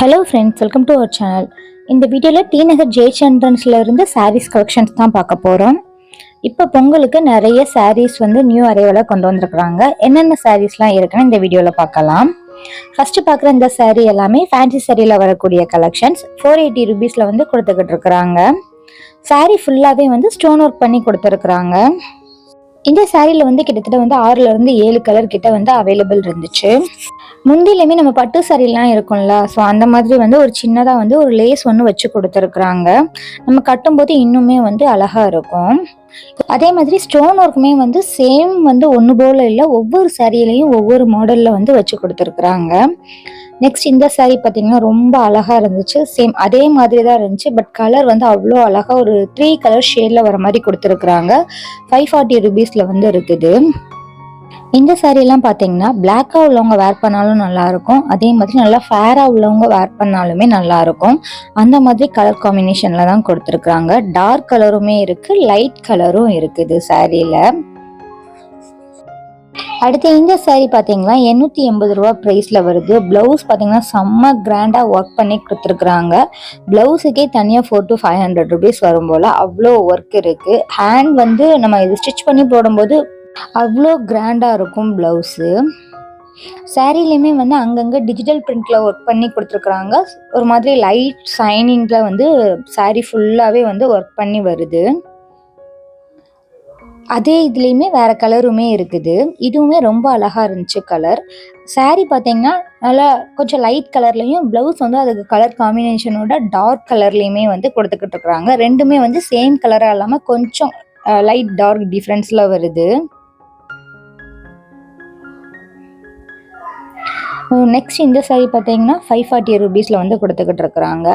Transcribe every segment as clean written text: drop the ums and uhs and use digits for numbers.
Hello friends, welcome to our channel. இந்த வீடியோவில் D நகர் ஜெயச்சந்திரன்ஸ்ல இருந்து சாரீஸ் கலெக்ஷன்ஸ் தான் பார்க்க போகிறோம். இப்போ பொங்கலுக்கு நிறைய சாரீஸ் வந்து நியூ அரைவலாக கொண்டு வந்திருக்கிறாங்க. என்னென்ன சாரீஸ்லாம் இருக்குன்னு இந்த வீடியோவில் பார்க்கலாம். ஃபர்ஸ்ட் பார்க்குற இந்த சாரீ எல்லாமே ஃபேன்சி சாரியில் வரக்கூடிய கலெக்ஷன்ஸ். 480 ருபீஸில் வந்து கொடுத்துக்கிட்டு இருக்கிறாங்க. சாரீ ஃபுல்லாகவே வந்து ஸ்டோன் ஒர்க் பண்ணி கொடுத்துருக்குறாங்க. இந்த சாரியில் வந்து கிட்டத்தட்ட வந்து 6லேருந்து 7 கலர் கிட்ட வந்து அவைலபிள் இருந்துச்சு. முந்திலையுமே நம்ம பட்டு சாரிலாம் இருக்கும்ல, ஸோ அந்த மாதிரி வந்து ஒரு சின்னதாக வந்து ஒரு லேஸ் ஒன்று வச்சு கொடுத்துருக்குறாங்க. நம்ம கட்டும்போது இன்னுமே வந்து அழகாக இருக்கும். அதே மாதிரி ஸ்டோன் ஒர்க்குமே வந்து சேம் வந்து ஒன்று போல இல்லை, ஒவ்வொரு சாரியிலையும் ஒவ்வொரு மாடலில் வந்து வச்சு கொடுத்துருக்குறாங்க. நெக்ஸ்ட் இந்த சாரீ பார்த்தீங்கன்னா ரொம்ப அழகாக இருந்துச்சு. சேம் அதே மாதிரி தான் இருந்துச்சு, பட் கலர் வந்து அவ்வளோ அழகாக ஒரு 3 கலர் ஷேடில் வர மாதிரி கொடுத்துருக்குறாங்க. 540 ருபீஸில் வந்து இருக்குது. இந்த சாரீலாம் பார்த்தீங்கன்னா பிளாக்காக உள்ளவங்க வேர் பண்ணாலும் நல்லாயிருக்கும், அதே மாதிரி நல்லா ஃபேராக உள்ளவங்க வேர் பண்ணாலுமே நல்லாயிருக்கும். அந்த மாதிரி கலர் காம்பினேஷனில் தான் கொடுத்துருக்குறாங்க. டார்க் கலருமே இருக்குது, லைட் கலரும் இருக்குது சாரியில். அடுத்து இந்த சாரீ பார்த்தீங்கன்னா 880 ரூபா ப்ரைஸில் வருது. ப்ளவுஸ் பார்த்தீங்கன்னா செம்ம கிராண்டாக ஒர்க் பண்ணி கொடுத்துருக்குறாங்க. ப்ளவுஸுக்கே தனியாக 400 to 500 ருபீஸ் வரும் போல் அவ்வளோ ஒர்க் இருக்குது. ஹேண்ட் வந்து நம்ம இது ஸ்டிச் பண்ணி போடும்போது அவ்வளோ கிராண்டாக இருக்கும் ப்ளவுஸு. சாரீலையுமே வந்து அங்கங்கே டிஜிட்டல் பிரிண்டில் ஒர்க் பண்ணி கொடுத்துருக்குறாங்க. ஒரு மாதிரி லைட் ஷைனிங்கில் வந்து சாரீ ஃபுல்லாகவே வந்து ஒர்க் பண்ணி வருது. அதே இதுலேயுமே வேறு கலருமே இருக்குது. இதுவுமே ரொம்ப அழகாக இருந்துச்சு கலர். சாரீ பார்த்தீங்கன்னா நல்லா கொஞ்சம் லைட் கலர்லையும், ப்ளவுஸ் வந்து அதுக்கு கலர் காம்பினேஷனோட டார்க் கலர்லேயுமே வந்து கொடுத்துக்கிட்டு இருக்கிறாங்க. ரெண்டுமே வந்து சேம் கலராக இல்லாமல் கொஞ்சம் லைட் டார்க் டிஃப்ரென்ஸில் வருது. நெக்ஸ்ட் இந்த சாரீ பார்த்தீங்கன்னா 540 ருபீஸில் வந்து கொடுத்துக்கிட்டு இருக்கிறாங்க.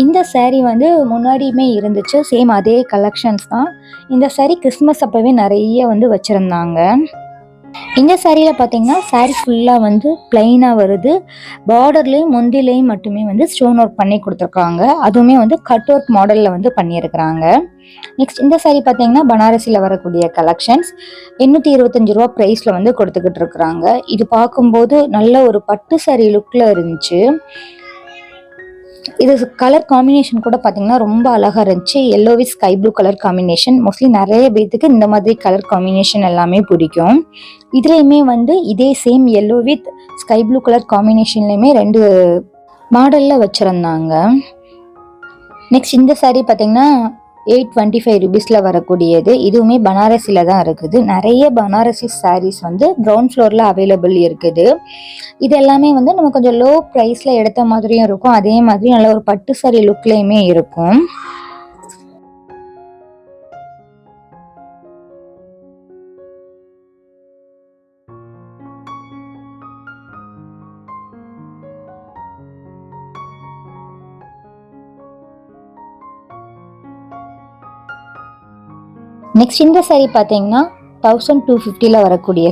இந்த சாரீ வந்து முன்னாடியுமே இருந்துச்சு, சேம் அதே கலெக்ஷன்ஸ் தான். இந்த சாரீ கிறிஸ்மஸ் அப்போவே நிறைய வந்து வச்சுருந்தாங்க. இந்த சாரியில் பார்த்தீங்கன்னா சாரீ ஃபுல்லாக வந்து பிளைனாக வருது. பார்டர்லேயும் முந்திலையும் மட்டுமே வந்து ஸ்டோன் ஒர்க் பண்ணி கொடுத்துருக்காங்க. அதுவுமே வந்து கட் ஒர்க் மாடலில் வந்து பண்ணியிருக்கிறாங்க. நெக்ஸ்ட் இந்த சாரீ பார்த்தீங்கன்னா பனாரசியில் வரக்கூடிய கலெக்ஷன்ஸ். 825 ரூபா ப்ரைஸில் வந்து கொடுத்துக்கிட்டு இருக்கிறாங்க. இது பார்க்கும்போது நல்ல ஒரு பட்டு சாரீ லுக்கில் இருந்துச்சு. இது கலர் காம்பினேஷன் கூட பார்த்தீங்கன்னா ரொம்ப அழகாக இருந்துச்சு. Yellow with sky blue colour combination. Mostly நிறைய பேத்துக்கு இந்த மாதிரி கலர் காம்பினேஷன் எல்லாமே பிடிக்கும். இதுலேயுமே வந்து இதே same yellow with sky blue colour காம்பினேஷன்லேயுமே 2 மாடலில் வச்சுருந்தாங்க. நெக்ஸ்ட் இந்த சாரீ பார்த்தீங்கன்னா 825 ருபீஸில் வரக்கூடியது. இதுவுமே பனாரசியில் தான் இருக்குது. நிறைய பனாரசி சாரீஸ் வந்து கிரவுண்ட் ஃப்ளோரில் அவைலபிள் இருக்குது. இது எல்லாமே வந்து நம்ம கொஞ்சம் லோ ப்ரைஸில் எடுத்த மாதிரியும் இருக்கும், அதே மாதிரி நல்ல ஒரு பட்டு சாரீ லுக்லேயுமே இருக்கும். நெக்ஸ்ட் இந்த சாரீ பார்த்தீங்கன்னா 1250 வரக்கூடிய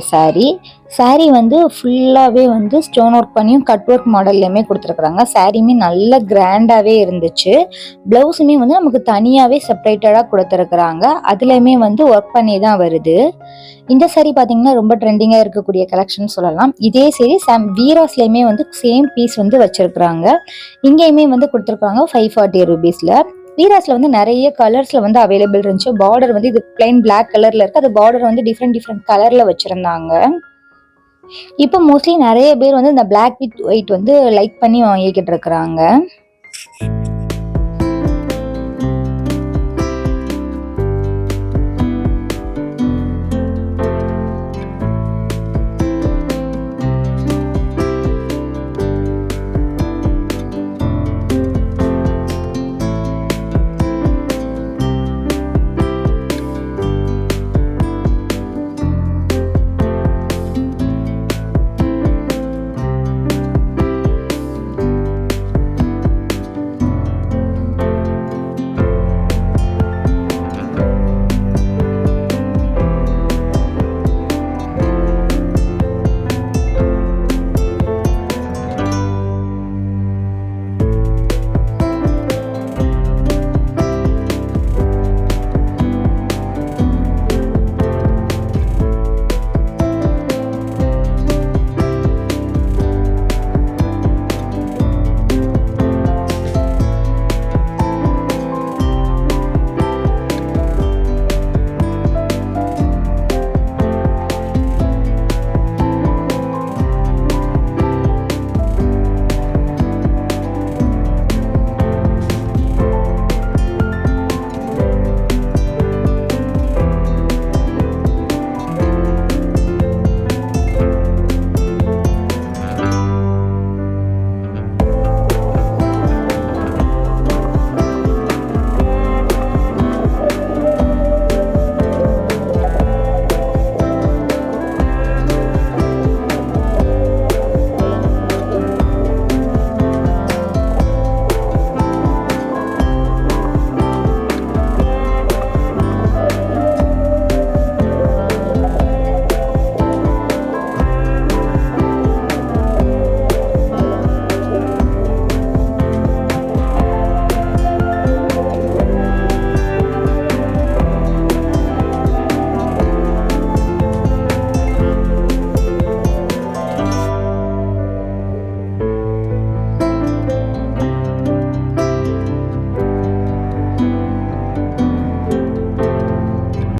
சாரீ வந்து ஃபுல்லாகவே வந்து ஸ்டோன் ஒர்க் பண்ணியும் கட் ஒர்க் மாடல்லையுமே கொடுத்துருக்குறாங்க. சாரீமே நல்ல கிராண்டாகவே இருந்துச்சு. ப்ளவுஸுமே வந்து நமக்கு தனியாகவே செப்பரேட்டடாக கொடுத்துருக்குறாங்க. அதுலேயுமே வந்து ஒர்க் பண்ணி தான் வருது. இந்த சாரீ பார்த்தீங்கன்னா ரொம்ப ட்ரெண்டிங்காக இருக்கக்கூடிய கலெக்ஷன் சொல்லலாம். இதே சரி வீராஸ்லேயுமே வந்து சேம் பீஸ் வந்து வச்சுருக்குறாங்க. இங்கேயுமே வந்து கொடுத்துருக்குறாங்க 540 ருபீஸில். வீராஸ்ல வந்து நிறைய கலர்ஸ்ல வந்து அவைலபிள் இருந்துச்சு. பார்டர் வந்து இது பிளைன் பிளாக் கலர்ல இருக்கு, அது பார்டர் வந்து டிஃப்ரெண்ட் கலர்ல வச்சிருந்தாங்க. இப்போ மோஸ்ட்லி நிறைய பேர் வந்து இந்த பிளாக் வித் ஒயிட் வந்து லைக் பண்ணி வாங்கிக்கிட்டு இருக்கிறாங்க.